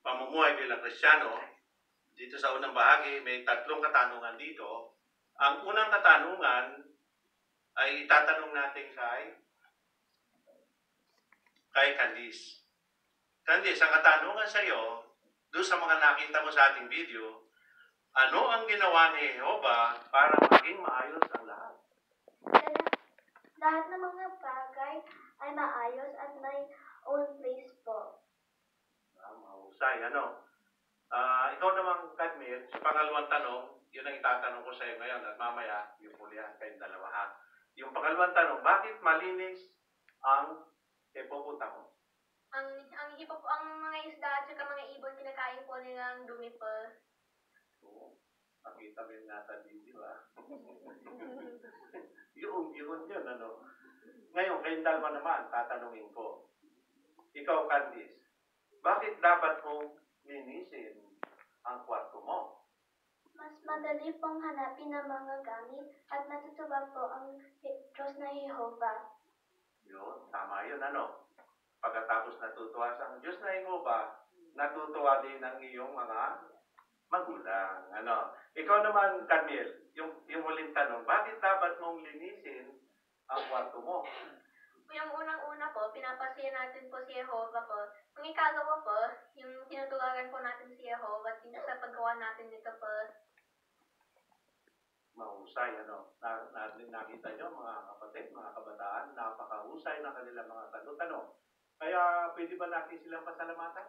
pamumuhay bilang Kristiyano, dito sa unang bahagi, may tatlong katanungan dito. Ang unang katanungan ay itatanong natin kay Candice. Candice, ang katanungan sa iyo, doon sa mga nakita mo sa ating video, ano ang ginawa ni Jehovah para maging maayos ang lahat? Lahat ng mga bagay ay maayos at may own place po. Mahusay, ano? Ikaw naman, Kadmir, sa pangalawang tanong, yun ang itatanong ko sa iyo ngayon at mamaya, yung hulihan kayong dalawa ha. Yung pangalawang tanong, bakit malinis ang pupunta mo? Ang mga isda at saka mga ibon, kinakain po nilang dumi po. Oo. Makita mo yung nasa video, ha? yun, ano? Ngayon, kayong dalawa naman, tatanungin ko. Ikaw, Candice, bakit dapat mong linisin ang kwarto mo? Mas madali pong hanapin ang mga gamit at natutuwa po ang Diyos na Jehovah. Yun, tama yun, ano? Pagkatapos natutuwa sa Diyos na Jehovah, natutuwa din ang iyong mga magulang. Ano? Ikaw naman, Camille, yung huling tanong, bakit dapat mong linisin ang kwarto mo? Yung unang-una po, pinapasaya natin po si Jehovah po. Yung ikalawa po, yung tinutularan po natin si Jehovah at sa paggawa natin nito po. Mahusay, ano? Nakita nyo, mga kapatid, mga kabataan, napakahusay ng kanilang mga tanong-tanong. Kaya, pwede ba natin silang pasalamatan?